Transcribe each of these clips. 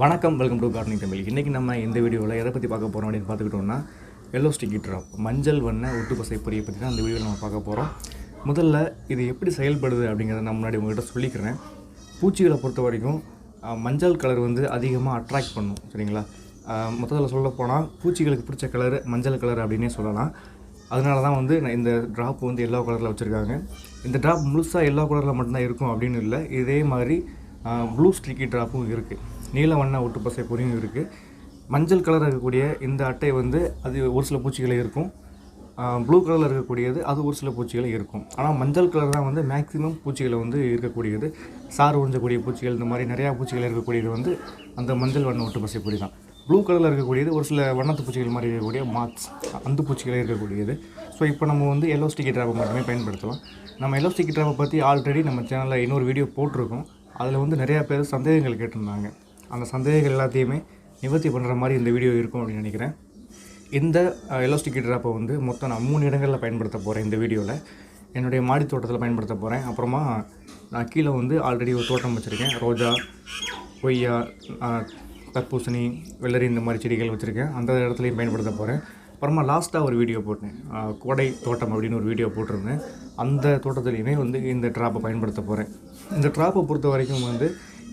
வணக்கம், welcome to gardening Tamil. இன்றைக்கி நம்ம இந்த வீடியோவில் எதை பற்றி பார்க்க போகிறோம் அப்படின்னு பார்த்துக்கிட்டோம்னா, எல்லோ ஸ்டிக்கி ட்ராப் மஞ்சள் வண்ண ஒட்டுப்பசை பொறியை பற்றி தான் இந்த வீடியோவில் நம்ம பார்க்க போகிறோம். முதல்ல இது எப்படி செயல்படுது அப்படிங்கிறத நான் முன்னாடி உங்கள்கிட்ட சொல்லிக்கிறேன். பூச்சிகளை பொறுத்த வரைக்கும் மஞ்சள் கலர் வந்து அதிகமாக அட்ராக்ட் பண்ணும், சரிங்களா? மொத்தத்தில் சொல்ல போனால் பூச்சிகளுக்கு பிடிச்ச கலர் மஞ்சள் கலர் அப்படின்னே சொல்லலாம். அதனால தான் வந்து இந்த ட்ராப் வந்து எல்லோ கலரில் வச்சுருக்காங்க. இந்த ட்ராப் முழுசாக எல்லோ கலரில் மட்டும்தான் இருக்கும் அப்படின்னு இல்லை. இதே மாதிரி ப்ளூ ஸ்டிக்கி ட்ராப்பும் இருக்குது, நீல வண்ண ஒட்டுப்பசை பொறியும் இருக்குது. மஞ்சள் கலர் இருக்கக்கூடிய இந்த அட்டை வந்து அது ஒரு சில பூச்சிகளே இருக்கும். ப்ளூ கலரில் இருக்கக்கூடியது அது ஒரு சில பூச்சிகளே இருக்கும். ஆனால் மஞ்சள் கலர் தான் வந்து மேக்ஸிமம் பூச்சிகளை வந்து இருக்கக்கூடியது. சாறு உறிஞ்சக்கூடிய பூச்சிகள், இந்த மாதிரி நிறையா பூச்சிகள் இருக்கக்கூடியது வந்து அந்த மஞ்சள் வண்ண ஒட்டுப்பசை பொறி தான். ப்ளூ கலரில் இருக்கக்கூடியது ஒரு சில வண்ணத்து பூச்சிகள் மாதிரி இருக்கக்கூடிய மார்க்ஸ், அந்த பூச்சிகளே இருக்கக்கூடியது. ஸோ இப்போ நம்ம வந்து எல்லோ ஸ்டிக்கி ட்ராப்பை மட்டுமே பயன்படுத்தலாம். நம்ம எல்லோ ஸ்டிக்கி ட்ராப்பை பற்றி ஆல்ரெடி நம்ம சேனலில் இன்னொரு வீடியோ போட்டிருக்கோம். அதில் வந்து நிறையா பேர் சந்தேகங்கள் கேட்டிருந்தாங்க. அந்த சந்தேகங்கள் எல்லாத்தையுமே நிவர்த்தி பண்ணுற மாதிரி இந்த வீடியோ இருக்கும் அப்படின்னு நினைக்கிறேன். இந்த எல்லோ ஸ்டிக்கி ட்ராப்பை வந்து மொத்தம் நான் 3 இடங்களில் பயன்படுத்த போகிறேன். இந்த வீடியோவில் என்னுடைய மாடி தோட்டத்தில் பயன்படுத்த போகிறேன். அப்புறமா நான் கீழே வந்து ஆல்ரெடி ஒரு தோட்டம் வச்சுருக்கேன். ரோஜா, கொய்யா, தர்பூசணி, வெள்ளரி, இந்த மாதிரி செடிகள் வச்சுருக்கேன். அந்த இடத்துலையும் பயன்படுத்த போகிறேன். அப்புறமா லாஸ்ட்டாக ஒரு வீடியோ போட்டேன், கோடை தோட்டம் அப்படின்னு ஒரு வீடியோ போட்டிருந்தேன். அந்த தோட்டத்துலையுமே வந்து இந்த ட்ராப்பை பயன்படுத்த போகிறேன். இந்த ட்ராப்பை பொறுத்த வரைக்கும் வந்து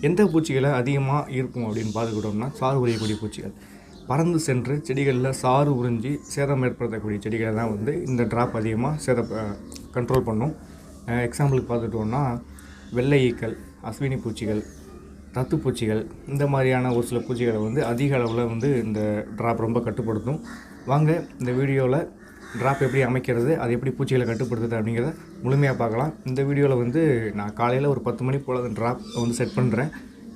எந்த பூச்சிகளை அதிகமாக இருக்கும் அப்படின்னு பார்த்துக்கிட்டோம்னா, சாறு உரியக்கூடிய பூச்சிகள் பறந்து சென்று செடிகளில் சாறு உறிஞ்சி சேதம் ஏற்படுத்தக்கூடிய செடிகளை தான் வந்து இந்த ட்ராப் அதிகமாக கண்ட்ரோல் பண்ணும். எக்ஸாம்பிளுக்கு பார்த்துட்டோம்னா வெள்ளை ஈக்கள், அஸ்வினி பூச்சிகள், தத்துப்பூச்சிகள், இந்த மாதிரியான ஒரு சில பூச்சிகளை வந்து அதிக அளவில் வந்து இந்த ட்ராப் ரொம்ப கட்டுப்படுத்தும். வாங்க இந்த வீடியோவில் ட்ராப் எப்படி அமைக்கிறது, அது எப்படி பூச்சிகளை கட்டுப்படுத்துது அப்படிங்கிறத முழுமையாக பார்க்கலாம். இந்த வீடியோவில் வந்து நான் காலையில் ஒரு 10 மணி போல் அந்த ட்ராப் வந்து செட் பண்ணுறேன்.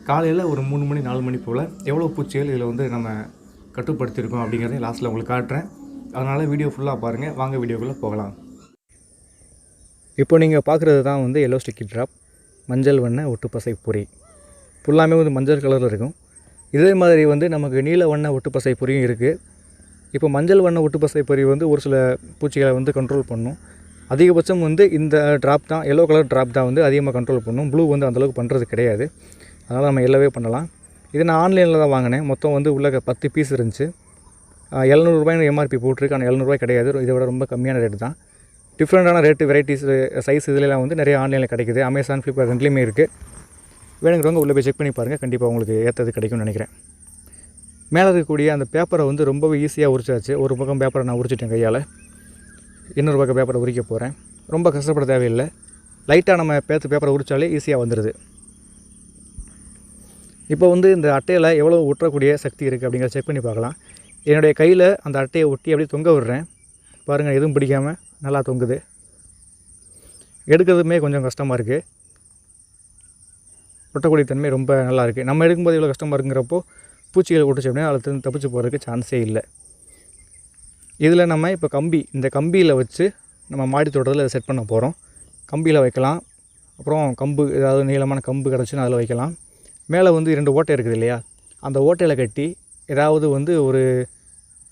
காலையில் ஒரு 3 மணி 4 மணி போல் எவ்வளோ பூச்சிகள் இதில் வந்து நம்ம கட்டுப்படுத்தியிருக்கோம் அப்படிங்கிறத லாஸ்ட்டில் உங்களுக்கு காட்டுறேன். அதனால் வீடியோ ஃபுல்லாக பாருங்கள். வாங்க வீடியோக்குள்ளே போகலாம். இப்போ நீங்கள் பார்க்குறது தான் வந்து எல்லோ ஸ்டிக்கி ட்ராப் மஞ்சள் வண்ண ஒட்டுப்பசை பொறி. ஃபுல்லாமே வந்து மஞ்சள் கலரில் இருக்கும். இதே மாதிரி வந்து நமக்கு நீல வண்ண ஒட்டுப்பசை பொறியும் இருக்குது. இப்போ மஞ்சள் வண்ண ஒட்டுப்பசை பொறி வந்து ஒரு சில பூச்சிகளை வந்து கண்ட்ரோல் பண்ணும். அதிகபட்சம் வந்து இந்த ட்ராப் தான், எல்லோ கலர் ட்ராப் தான் வந்து அதிகமாக கண்ட்ரோல் பண்ணும். ப்ளூ வந்து அந்தளவுக்கு பண்ணுறது கிடையாது. அதனால் நம்ம எல்லாவே பண்ணலாம். இது நான் ஆன்லைனில் தான் வாங்கினேன். மொத்தம் வந்து உள்ள 10 பீஸ் இருந்துச்சு. 700 ரூபாய்னு எம்ஆர்பி போட்டிருக்கு. ஆனால் 700 ரூபாய் கிடையாது. இதை விட ரொம்ப கம்மியான ரேட்டு தான். டிஃப்ரெண்ட்டான ரேட்டு, வெரைட்டிஸ், சைஸ் இதிலெலாம் வந்து நிறைய ஆன்லைனில் கிடைக்குது. அமேசான், ஃப்ளிப்கார்ட் ரெண்டுலேயுமே இருக்குது. வேணுங்கிறவங்க உள்ளே போய் செக் பண்ணி பாருங்கள். கண்டிப்பாக உங்களுக்கு ஏற்றது கிடைக்கும்னு நினைக்கிறேன். மேலே இருக்கக்கூடிய அந்த பேப்பரை வந்து ரொம்பவே ஈஸியாக உரிச்சாச்சு. ஒரு பக்கம் பேப்பரை நான் உரிச்சிட்டேன் கையால். இன்னொரு பக்கம் பேப்பரை உரிக்க போகிறேன். ரொம்ப கஷ்டப்பட தேவையில்லை. லைட்டாக நம்ம பேப்பரை உரித்தாலே ஈஸியாக வந்துடுது. இப்போ வந்து இந்த அட்டையில் எவ்வளோ ஒட்டக்கூடிய சக்தி இருக்குது அப்படிங்கிறத செக் பண்ணி பார்க்கலாம். என்னுடைய கையில் அந்த அட்டையை ஒட்டி அப்படியே தொங்க விடுறேன். பாருங்கள், எதுவும் பிடிக்காமல் நல்லா தொங்குது. எடுக்கிறதுமே கொஞ்சம் கஷ்டமாக இருக்குது. ஒட்டக்கூடிய தன்மை ரொம்ப நல்லா இருக்குது. நம்ம எடுக்கும்போது இவ்வளோ கஷ்டமாக இருக்குங்கிறப்போ பூச்சிகளை ஒட்டுச்சு அப்படின்னா அதில் தப்பிச்சு போகிறதுக்கு சான்ஸே இல்லை. இதில் நம்ம இப்போ இந்த கம்பியில் வச்சு நம்ம மாடி தோட்டத்தில் இதை செட் பண்ண போகிறோம். கம்பியில் வைக்கலாம். அப்புறம் கம்பு, ஏதாவது நீளமான கம்பு கிடச்சுன்னா அதில் வைக்கலாம். மேலே வந்து 2 ஓட்டை இருக்குது இல்லையா, அந்த ஓட்டையில் கட்டி ஏதாவது வந்து ஒரு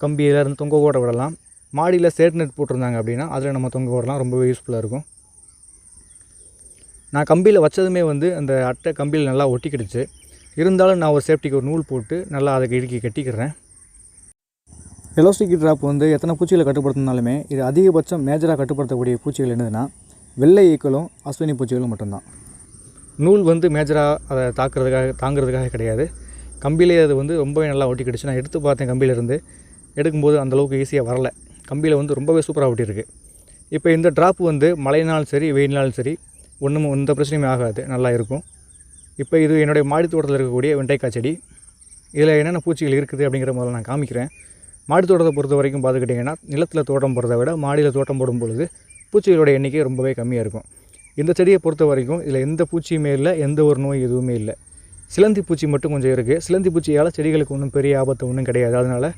கம்பியிலேருந்து தொங்க ஓட விடலாம். மாடியில் சேட் நெட் போட்டிருந்தாங்க அப்படின்னா அதில் நம்ம தொங்க விடலாம். ரொம்பவே யூஸ்ஃபுல்லாக இருக்கும். நான் கம்பியில் வச்சதுமே வந்து அந்த அட்டை கம்பியில் நல்லா ஒட்டிக்கிடுச்சு. இருந்தாலும் நான் ஒரு சேஃப்டிக்கு ஒரு நூல் போட்டு நல்லா அதை இறுக்கி கட்டிக்கிறேன். எல்லோ ஸ்டிக்கி ட்ராப் வந்து எத்தனை பூச்சிகளை கட்டுப்படுத்தினாலுமே இது அதிகபட்சம் மேஜராக கட்டுப்படுத்தக்கூடிய பூச்சிகள் என்னதுன்னா வெள்ளை ஈக்களும் அஸ்வினி பூச்சிகளும் மட்டும்தான். நூல் வந்து மேஜராக அதை தாங்கிறதுக்காக கிடையாது. கம்பியிலே அது வந்து ரொம்பவே நல்லா ஒட்டிக்கிடுச்சு. நான் எடுத்து பார்த்தேன், கம்பியிலேருந்து எடுக்கும்போது அந்தளவுக்கு ஈஸியாக வரலை. கம்பியில் வந்து ரொம்பவே சூப்பராக ஒட்டியிருக்கு. இப்போ இந்த ட்ராப் வந்து மழைனாலும் சரி வெயில்னாலும் சரி ஒன்றும் எந்த பிரச்சனையுமே ஆகாது, நல்லா இருக்கும். இப்போ இது என்னுடைய மாடி தோட்டத்தில் இருக்கக்கூடிய வெண்டைக்காய் செடி. இதில் என்னென்ன பூச்சிகள் இருக்குது அப்படிங்கிற முதல்ல நான் காமிக்கிறேன். மாடி தோட்டத்தை பொறுத்த வரைக்கும் பார்த்துக்கிட்டிங்கன்னா, நிலத்தில் தோட்டம் போடுறத விட மாடியில் தோட்டம் போடும் பொழுது பூச்சிகளோட எண்ணிக்கை ரொம்பவே கம்மியாக இருக்கும். இந்த செடியை பொறுத்த வரைக்கும் இதில் எந்த பூச்சியுமே இல்லை, எந்த ஒரு நோய் எதுவுமே இல்லை. சிலந்தி பூச்சி மட்டும் கொஞ்சம் இருக்குது. சிலந்தி பூச்சியால் செடிகளுக்கு ஒன்றும் பெரிய ஆபத்து ஒன்றும் கிடையாது. அதனால்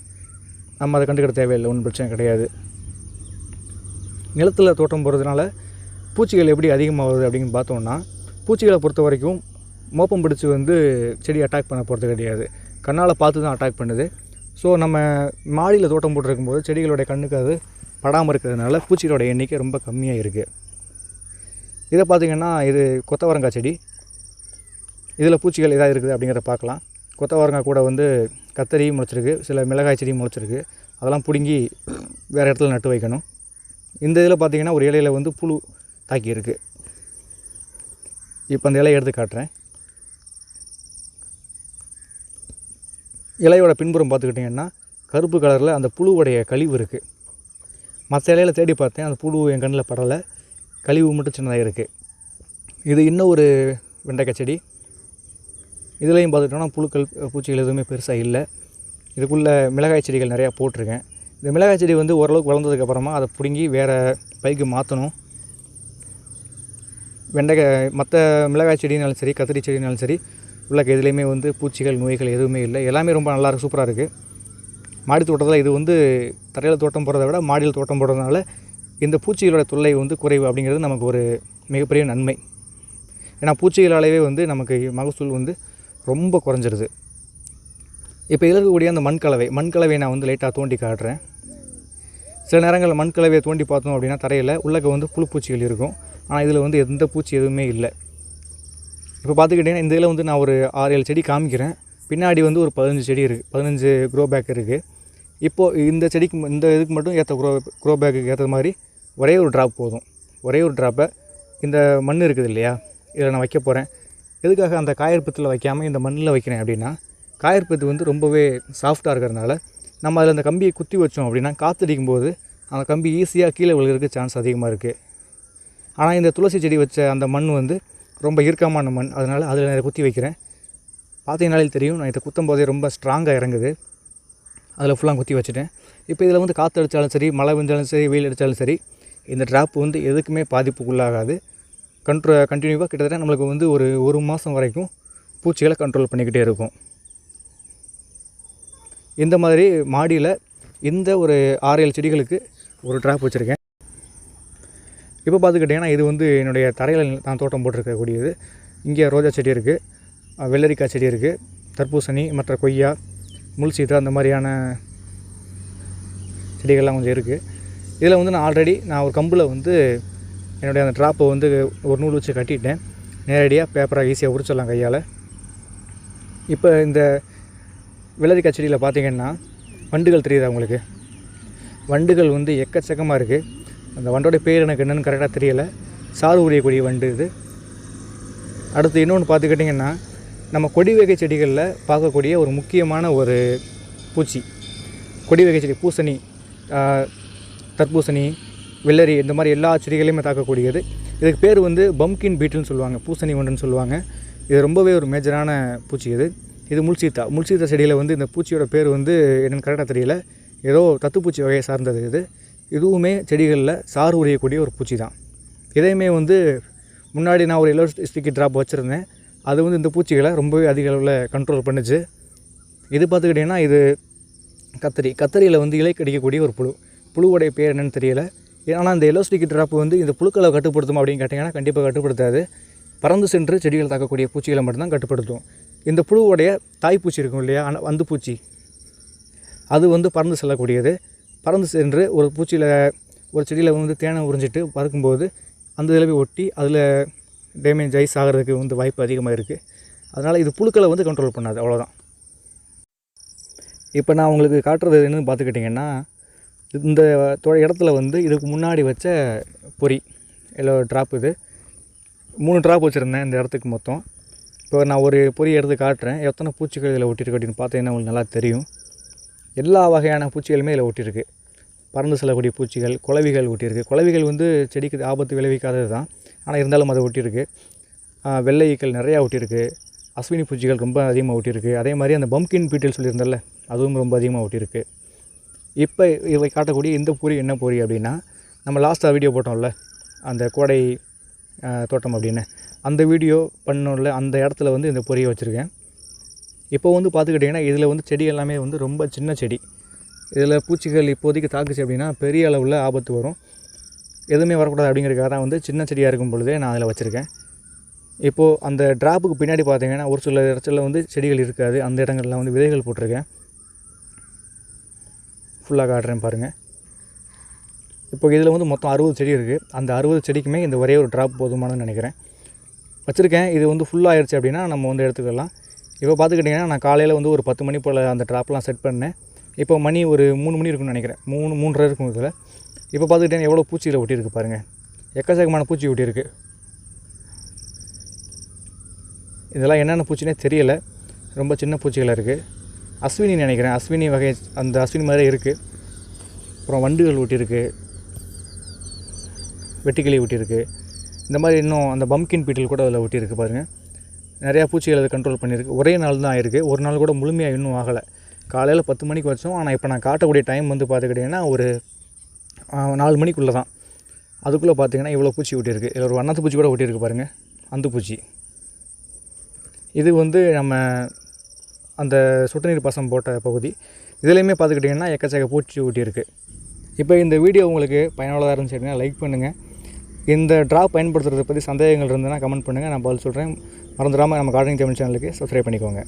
நம்ம அதை கண்டுக்கிற தேவையில்லை, ஒன்றும் பிரச்சனை கிடையாது. நிலத்தில் தோட்டம் போடுறதுனால பூச்சிகள் எப்படி அதிகமாகுது அப்படின்னு பார்த்தோம்னா, பூச்சிகளை பொறுத்த வரைக்கும் மோப்பம் பிடிச்சி வந்து செடி அட்டாக் பண்ண போகிறது கிடையாது. கண்ணால் பார்த்து தான் அட்டாக் பண்ணுது. ஸோ நம்ம மாடியில் தோட்டம் போட்டுருக்கும்போது செடிகளுடைய கண்ணுக்கு அது படாமல் இருக்கிறதுனால பூச்சிகளோட எண்ணிக்கை ரொம்ப கம்மியாக இருக்குது. இதை பார்த்திங்கன்னா இது கொத்தவரங்காய் செடி. இதில் பூச்சிகள் எதாவது இருக்குது அப்படிங்கிறத பார்க்கலாம். கொத்தவரங்காய் கூட வந்து கத்தரியும் முளைச்சிருக்கு, சில மிளகாய் செடியும் முளைச்சிருக்கு. அதெல்லாம் பிடுங்கி வேறு இடத்துல நட்டு வைக்கணும். இந்த இதில் பார்த்திங்கன்னா ஒரு இலையில் வந்து புழு தாக்கியிருக்கு. இப்போ அந்த இலையை எடுத்து காட்டுறேன். இலையோட பின்புறம் பார்த்துக்கிட்டிங்கன்னா கருப்பு கலரில் அந்த புழுவுடைய கழிவு இருக்குது. மற்ற இலையில் தேடி பார்த்தேன், அந்த புழு என் கண்ணில் படலை, கழிவு மட்டும் சின்னதாக இருக்குது. இது இன்னும் ஒரு வெண்டைக்காய் செடி. இதுலேயும் பார்த்துக்கிட்டோன்னா புழுக்கள் பூச்சிகள் எதுவுமே பெருசாக இல்லை. இதுக்குள்ளே மிளகாய் செடிகள் நிறையா போட்டிருக்கேன். இந்த மிளகாய் செடி வந்து ஓரளவுக்கு வளர்ந்ததுக்கப்புறமா அதை பிடுங்கி வேறு பைக்கு மாற்றணும். வெண்டைக்காய் மற்ற மிளகாய் செடினாலும் சரி, கத்திரி செடினாலும் சரி, உள்ளக்க எதுலேயுமே வந்து பூச்சிகள் நோய்கள் எதுவுமே இல்லை. எல்லாமே ரொம்ப நல்லாயிருக்கு, சூப்பராக இருக்குது. மாடி தோட்டத்தில் இது வந்து தரையில் தோட்டம் போடுறத விட மாடியில் தோட்டம் போடுறதுனால இந்த பூச்சிகளோட தொல்லை வந்து குறைவு அப்படிங்கிறது நமக்கு ஒரு மிகப்பெரிய நன்மை. ஏன்னா பூச்சிகளாலேயே வந்து நமக்கு மகசூல் வந்து ரொம்ப குறைஞ்சிருது. இப்போ இதில் இருக்கக்கூடிய அந்த மண்கலவையை நான் வந்து லைட்டாக தோண்டி காட்டுறேன். சில நேரங்களில் மண்கலவையை தோண்டி பார்த்தோம் அப்படின்னா தரையில் உள்ளக்க வந்து புழுப்பூச்சிகள் இருக்கும். ஆனால் இதில் வந்து எந்த பூச்சி எதுவுமே இல்லை. இப்போ பார்த்துக்கிட்டிங்கன்னா இந்த இதில் வந்து நான் ஒரு 6-7 செடி காமிக்கிறேன். பின்னாடி வந்து ஒரு 15 செடி இருக்குது, 15 க்ரோ பேக் இருக்குது. இப்போது இந்த செடிக்கு இந்த இதுக்கு மட்டும் ஏற்ற க்ரோ பேக்குக்கு ஏற்ற மாதிரி ஒரே ஒரு ட்ராப் போதும். ஒரே ஒரு ட்ராப்பை இந்த மண் இருக்குது இல்லையா, இதில் நான் வைக்க போகிறேன். எதுக்காக அந்த காயற்பத்தில் வைக்காமல் இந்த மண்ணில் வைக்கிறேன் அப்படின்னா, காயற்பத்து வந்து ரொம்பவே சாஃப்டாக இருக்கிறதுனால நம்ம அதில் அந்த கம்பியை குத்தி வச்சோம் அப்படின்னா காற்றடிக்கும் போது அந்த கம்பி ஈஸியாக கீழே விழுகிறதுக்கு சான்ஸ் அதிகமாக இருக்குது. ஆனால் இந்த துளசி செடி வச்ச அந்த மண் வந்து ரொம்ப இறுக்கமான மண், அதனால் அதில் நான் குத்தி வைக்கிறேன். பார்த்தீங்கனாலே தெரியும், நான் இதை குத்தும் போதே ரொம்ப ஸ்ட்ராங்காக இறங்குது. அதில் ஃபுல்லாக குத்தி வச்சுட்டேன். இப்போ இதில் வந்து காற்று அடித்தாலும் சரி, மழை பெஞ்சாலும் சரி, வெயில் அடித்தாலும் சரி, இந்த ட்ராப் வந்து எதுக்குமே பாதிப்புக்குள்ளாகாது. கண்டினியூவாக கிட்டத்தட்ட நம்மளுக்கு வந்து ஒரு மாதம் வரைக்கும் பூச்சிகளை கண்ட்ரோல் பண்ணிக்கிட்டே இருக்கும். இந்த மாதிரி மாடியில் இந்த ஒரு 6-7 செடிகளுக்கு ஒரு ட்ராப் வச்சுருக்கேன். இப்போ பார்த்துக்கிட்டிங்கன்னா இது வந்து என்னுடைய தரையில் நான் தோட்டம் போட்டிருக்கக்கூடியது. இங்கே ரோஜா செடி இருக்குது, வெள்ளரிக்காய் செடி இருக்குது, தர்பூசணி, மற்ற கொய்யா, முள்சீதா, அந்த மாதிரியான செடிகள்லாம் கொஞ்சம் இருக்குது. இதில் வந்து நான் ஆல்ரெடி ஒரு கம்பில் வந்து என்னுடைய அந்த ட்ராப்பை வந்து ஒரு நூல் வச்சு கட்டிட்டேன். நேரடியாக பேப்பராக ஈஸியாக உரிச்சிடலாம் கையால். இப்போ இந்த வெள்ளரிக்காய் செடியில் பார்த்திங்கன்னா வண்டுகள் தெரியுதா உங்களுக்கு? வண்டுகள் வந்து எக்கச்சக்கமாக இருக்குது. அந்த வண்டோடைய பேர் எனக்கு என்னென்னு கரெக்டாக தெரியலை. சாறு உரியக்கூடிய வண்டு இது. அடுத்து இன்னொன்று பார்த்துக்கிட்டிங்கன்னா, நம்ம கொடி வகை செடிகளில் பார்க்கக்கூடிய ஒரு முக்கியமான ஒரு பூச்சி, கொடி வகை செடி, பூசணி, தர்பூசணி, வெள்ளரி, இந்த மாதிரி எல்லா செடிகளையுமே தாக்கக்கூடியது. இதுக்கு பேர் வந்து பம்கின் பீட்டில்னு சொல்லுவாங்க, பூசணி வண்டுன்னு சொல்லுவாங்க. இது ரொம்பவே ஒரு மேஜரான பூச்சி. இது முள்சீத்தா செடியில் வந்து இந்த பூச்சியோட பேர் வந்து என்னென்னு கரெக்டாக தெரியல, ஏதோ தத்துப்பூச்சி வகையை சார்ந்தது. இதுவுமே செடிகளில் சாறு உரியக்கூடிய ஒரு பூச்சி தான். இதையுமே வந்து முன்னாடி நான் ஒரு எல்லோ ஸ்டிக்கி ட்ராப் வச்சுருந்தேன். அது வந்து இந்த பூச்சிகளை ரொம்பவே அதிக அளவில் கண்ட்ரோல் பண்ணுச்சு. இது பார்த்துக்கிட்டிங்கன்னா இது கத்தரியில் வந்து இலை கடிக்கக்கூடிய ஒரு புழுவுடைய பேர் என்னென்னு தெரியல. ஆனால் இந்த எல்லோ ஸ்டிக்கி ட்ராப் வந்து இந்த புழுக்களை கட்டுப்படுத்தும் அப்படின்னு கேட்டிங்கன்னா கண்டிப்பாக கட்டுப்படுத்தாது. பறந்து சென்று செடிகள் தாக்கக்கூடிய பூச்சிகளை மட்டும்தான் கட்டுப்படுத்தும். இந்த புழுவுடைய தாய்ப்பூச்சி இருக்கும் இல்லையா, அந்த பூச்சி, அது வந்து பறந்து செல்லக்கூடியது. பறந்து சென்று ஒரு செடியில் வந்து தேனை உறிஞ்சிட்டு பறக்கும்போது அந்த இதில் போய் ஒட்டி அதில் டேமேஜ் ஆகி சாகிறதுக்கு வந்து வாய்ப்பு அதிகமாக இருக்குது. அதனால் இது புழுக்களை வந்து கண்ட்ரோல் பண்ணாது, அவ்வளோதான். இப்போ நான் உங்களுக்கு காட்டுறது என்னென்னு பார்த்துக்கிட்டிங்கன்னா, இந்த இடத்துல வந்து இதுக்கு முன்னாடி வச்ச பொறி எல்லோ ட்ராப். இது 3 ட்ராப் வச்சுருந்தேன் இந்த இடத்துக்கு மொத்தம். இப்போ நான் ஒரு பொறி எடுத்து காட்டுறேன். எத்தனை பூச்சிகள் இதில் ஒட்டியிருக்கு அப்படின்னு பார்த்தீங்கன்னா உங்களுக்கு நல்லா தெரியும். எல்லா வகையான பூச்சிகளுமே இதில் ஒட்டியிருக்கு. பறந்து செல்லக்கூடிய பூச்சிகள், குளவிகள் ஒட்டியிருக்கு. குளவிகள் வந்து செடிக்கு ஆபத்து விளைவிக்காதது தான், ஆனால் இருந்தாலும் அதை ஒட்டியிருக்கு. வெள்ளை ஈக்கள் நிறையா ஒட்டியிருக்கு. அஸ்வினி பூச்சிகள் ரொம்ப அதிகமாக ஒட்டியிருக்கு. அதே மாதிரி அந்த பம்கின் பீட்டில் சொல்லியிருந்தேன்ல, அதுவும் ரொம்ப அதிகமாக ஒட்டியிருக்கு. இப்போ இவை காட்டக்கூடிய இந்த பொறி என்ன பொறி அப்படின்னா, நம்ம லாஸ்ட்டாக வீடியோ போட்டோம்ல அந்த கோடை தோட்டம் அப்படின்னு, அந்த வீடியோ பண்ணோம்ல அந்த இடத்துல வந்து இந்த பொரியை வச்சுருக்கேன். இப்போ வந்து பார்த்துக்கிட்டிங்கன்னா இதில் வந்து செடி எல்லாமே வந்து ரொம்ப சின்ன செடி. இதில் பூச்சிகள் இப்போதைக்கு தாக்குச்சு அப்படின்னா பெரிய அளவில் ஆபத்து வரும். எதுவுமே வரக்கூடாது அப்படிங்கிறதுக்காக தான் வந்து சின்ன செடியாக இருக்கும் பொழுதே நான் அதில் வச்சுருக்கேன். இப்போது அந்த ட்ராப்புக்கு பின்னாடி பார்த்தீங்கன்னா ஒரு சில இடத்துல வந்து செடிகள் இருக்காது. அந்த இடங்களில் வந்து விதைகள் போட்டிருக்கேன். ஃபுல்லாக காட்டுறேன் பாருங்கள். இப்போ இதில் வந்து மொத்தம் 60 செடி இருக்குது. அந்த 60 செடிக்குமே இந்த ஒரே ஒரு ட்ராப் போதுமானு நினைக்கிறேன். வச்சுருக்கேன். இது வந்து ஃபுல்லாகிடுச்சு அப்படின்னா நம்ம வந்து எடுத்துக்கலாம். இப்போ பார்த்துக்கிட்டிங்கன்னா நான் காலையில் வந்து ஒரு 10 மணி போல் அந்த ட்ராப்லாம் செட் பண்ணேன். இப்போ மணி ஒரு 3 மணி இருக்குன்னு நினைக்கிறேன், 3:30 இருக்கும் இதில். இப்போ பார்த்துக்கிட்டிங்கன்னா எவ்வளோ பூச்சியில் ஒட்டியிருக்கு பாருங்கள், எக்கச்சக்கமான பூச்சி ஒட்டியிருக்கு. இதெல்லாம் என்னென்ன பூச்சினே தெரியலை, ரொம்ப சின்ன பூச்சிகள் இருக்குது. அஸ்வினி நினைக்கிறேன், அஸ்வினி வகை, அந்த அஸ்வினி மாதிரி இருக்குது. அப்புறம் வண்டுகள் ஒட்டியிருக்கு, வெட்டுக்கிளி ஒட்டியிருக்கு. இந்த மாதிரி இன்னும் அந்த பம்கின் பீட்டில் கூட அதில் ஒட்டியிருக்கு பாருங்கள். நிறையா பூச்சிகள் அதை கண்ட்ரோல் பண்ணியிருக்கு. ஒரே நாள் தான் ஆயிருக்கு, ஒரு நாள் கூட முழுமையாக இன்னும் ஆகலை. காலையில் 10 மணிக்கு வச்சோம், ஆனால் இப்போ நான் காட்டக்கூடிய டைம் வந்து பார்த்துக்கிட்டிங்கன்னா ஒரு 4 மணிக்குள்ளே தான். அதுக்குள்ளே பார்த்திங்கன்னா இவ்வளோ பூச்சி ஒட்டியிருக்கு. இதில் ஒரு வண்ணத்து பூச்சி கூட ஒட்டியிருக்கு பாருங்கள், அந்த பூச்சி. இது வந்து நம்ம அந்த சொட்டு நீர் பாசனம் போட்ட பகுதி. இதுலேயுமே பார்த்துக்கிட்டிங்கன்னா எக்கச்சக்க பூச்சி ஒட்டியிருக்கு. இப்போ இந்த வீடியோ உங்களுக்கு பயனுள்ளதாக இருந்துச்சு அப்படின்னா லைக் பண்ணுங்கள். இந்த ட்ராப் பயன்படுத்துறதை பற்றி சந்தேகங்கள் இருந்ததுன்னா கமெண்ட் பண்ணுங்கள், நான் பதில் சொல்கிறேன். மறந்துடாமல் நம்ம கார்டனிங் தமிழ் சேனலுக்கு சப்ஸ்கிரைப் பண்ணிக்கோங்க.